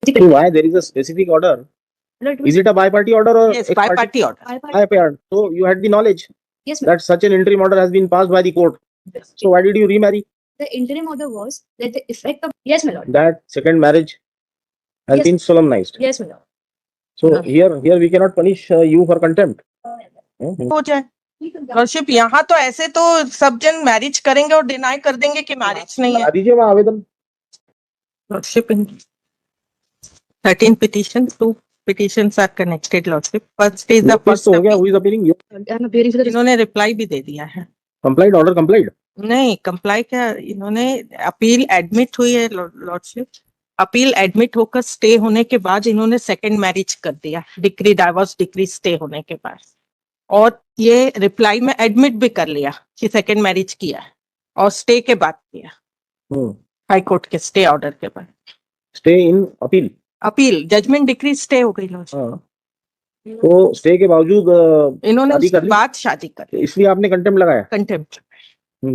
So why there is a specific order? Is it a bi-party order or Yes, ex-party? bi-party order. Bi-party. So you had the knowledge Yes, ma'am. that such an interim order has been passed by the court. So why did you remarry? The interim order was that the effect of yes, my lord. That second marriage has Yes. been solemnized. Yes, my lord. So here we cannot punish you for contempt. हो जाए lordship. यहाँ तो ऐसे तो सब जन marriage करेंगे और डिनाई कर देंगे कि मैरिज नहीं है। आ दीजिए वहाँ आवेदन। Lordship 13 petitions, 2 petitions are connected, lordship. First is the Notice first तो हो गया, appeal. who is appealing? You I'm appearing for the इन्होंने रिप्लाई भी दे दिया है। complied, order complied. नहीं कंप्लाई क्या, इन्होंने अपील एडमिट हुई है लॉर्डशिप। अपील एडमिट होकर स्टे होने के बाद इन्होंने सेकंड मैरिज कर दिया, डिक्री डाइवोर्स डिक्री स्टे होने के बाद, और ये रिप्लाई में एडमिट भी कर लिया कि सेकंड मैरिज किया है और स्टे के बाद किया, हाई कोर्ट के स्टे ऑर्डर के बाद। Stay in appeal, appeal judgment decree stay हो गई लॉर्डशिप। तो स्टे के बावजूद इन्होंने शादी उसके कर ली? बाद शादी कर ली, इसलिए आपने कंटेम्प्ट लगाया? Contempt.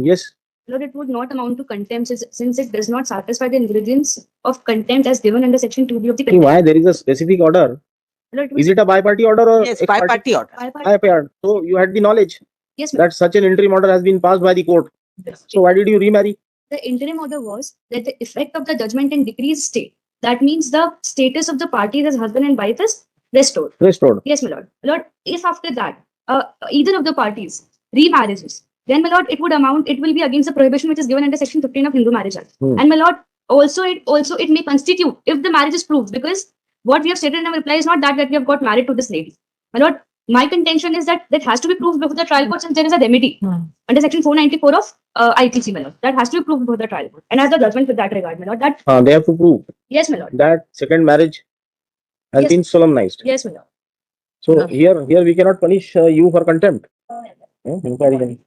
Yes. Lord, it would not amount to contempt since it does not satisfy the ingredients of contempt as given under section 2B of the See, contempt. why there is a specific order? Lord, Is it a bi-party order or Yes, ex-party? bi-party order. Bi-party. So you had the knowledge Yes, ma'am. that such an interim order has been passed by the court. So why did you remarry? The interim order was that the effect of the judgment and decree is stay. That means the status of the parties as husband and wife is restored. Restored. Yes, my lord. Lord, if after that either of the parties remarriages, then my lord, it will be against the prohibition which is given under section 15 of Hindu Marriage Act. And my lord, also it may constitute if the marriage is proved, because what we have stated in our reply is not that we have got married to this lady. My lord, my contention is that has to be proved before the trial court, since there is a remedy under section 494 of IPC, my lord. That has to be proved before the trial court. And as the judgment with that regard, my lord, that They have to prove yes, my lord. that second marriage has Yes. been solemnized. Yes, my lord. So here we cannot punish you for contempt. Inquiry.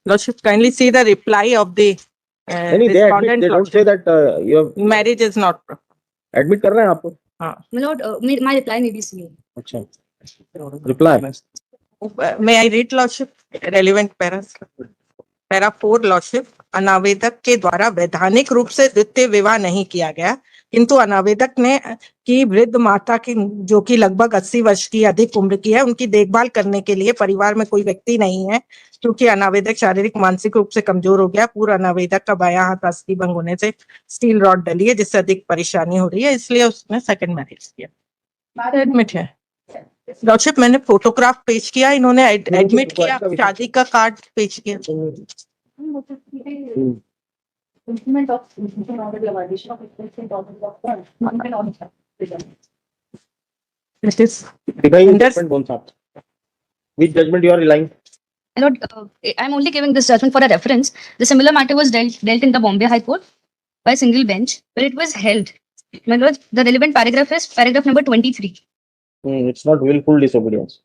Lordship, kindly see the reply of the They admit, respondent. they don't say that you have Marriage is not proper. admit कर रहे हैं आपको? My lord, my reply may be seen. अच्छा, reply. May I read, Lordship? Relevant paras. Para 4, lordship. अनावेदक के द्वारा वैधानिक रूप से द्वितीय विवाह नहीं किया गया, किंतु अनावेदक ने की वृद्ध माता की, जो कि लगभग 80 वर्ष की अधिक उम्र की है, उनकी देखभाल करने के लिए परिवार में कोई व्यक्ति नहीं है, क्योंकि अनावेदक शारीरिक मानसिक रूप से कमजोर हो गया। पूर्व अनावेदक का बायां हाथ अस्थि भंग होने से स्टील रॉड डली है, जिससे अधिक परेशानी हो रही है, इसलिए उसने सेकंड मैरिज किया। एडमिट है लॉर्डशिप। मैंने फोटोग्राफ पेश किया, इन्होंने एडमिट किया, शादी का कार्ड पेश किया। Which judgment you are relying? Lord, I'm only giving this judgment for a reference. The similar matter was dealt in the Bombay High Court by a single bench, where it was held. My lord, the relevant paragraph is paragraph number 23. It's not willful disobedience.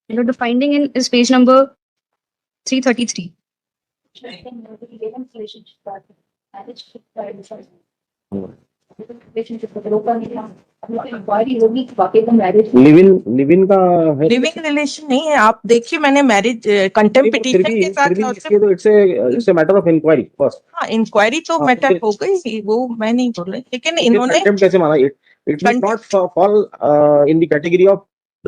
My lord, the finding is page number 333. Live in का है? Living relation नहीं है, आप देखिए मैंने marriage contempt petition के साथ तो it's a matter of inquiry first. हाँ, इंक्वायरी तो मैटर हो गई, वो मैं नहीं बोल रही, लेकिन इन्होंने कंटेम्प्ट कैसे माना? It does not fall in the category of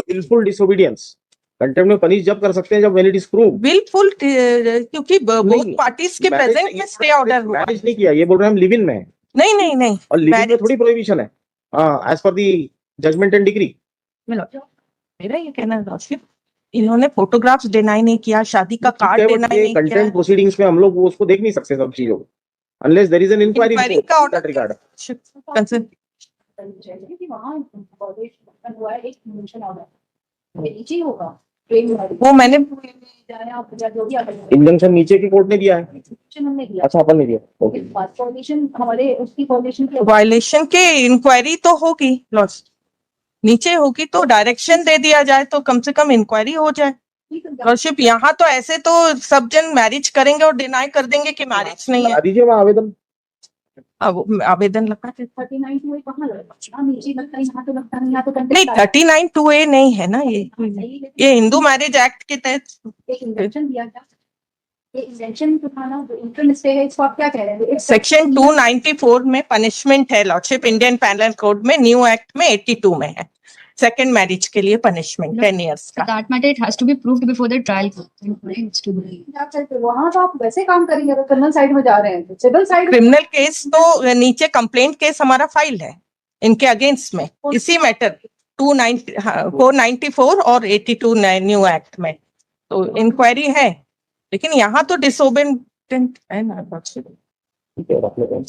wilful disobedience. Contempt में पनिश जब कर सकते हैं जब when it is proved. Wilful, क्योंकि बोथ पार्टीज के प्रेजेंट में स्टे ऑर्डर हुआ। मैरिज नहीं किया, ये बोल रहे हैं हम लिव इन में। नहीं और लिव इन में थोड़ी प्रोहिबिशन है as per the judgement and decree. मेरा ये कहना है लॉर्डशिप, इन्होंने फोटोग्राफ्स डिनाई नहीं किया, शादी का कार्ड डिनाई नहीं किया। कंटेम्प्ट प्रोसीडिंग्स में हम लोग उसको देख नहीं सकते सब चीजों को, unless there is an inquiry का ऑर्डर रिगार्ड। वो मैंने इंजंक्शन नीचे की कोर्ट ने दिया है। अच्छा, अपन ने दिया। ओके, वायलेशन के इंक्वायरी तो होगी लॉर्ड, नीचे होगी तो डायरेक्शन दे दिया जाए तो कम से कम इंक्वायरी हो जाए। लॉर्डशिप, यहाँ तो ऐसे तो सब जन मैरिज करेंगे और डिनाई कर देंगे कि मैरिज नहीं है। दीजिए वहाँ आवेदन। आवेदन लगा नहीं, 39(2)(a) नहीं है ना, ये हिंदू मैरिज एक्ट के तहत एग्जेम्पशन उठाना जो इंटरन स्टे है इसको आप क्या कह रहे हैं? सेक्शन 294 में पनिशमेंट है लॉर्डशिप, इंडियन पैनल कोड में, न्यू एक्ट में 82 में है। सेकंड मैरिज के लिए पनिशमेंट 10 इयर्स का। That matter it has to be proved before the trial. वहाँ तो आप वैसे काम करेंगे अगर क्रिमिनल साइड में जा रहे हैं, सिविल साइड क्रिमिनल केस तो नीचे कंप्लेंट केस हमारा फाइल है इनके अगेंस्ट में, इसी मैटर 494 और 82 न्यू एक्ट में तो इंक्वायरी है, लेकिन यहाँ तो डिसोबेडेंट है ना। ठीक है, रख लेते हैं।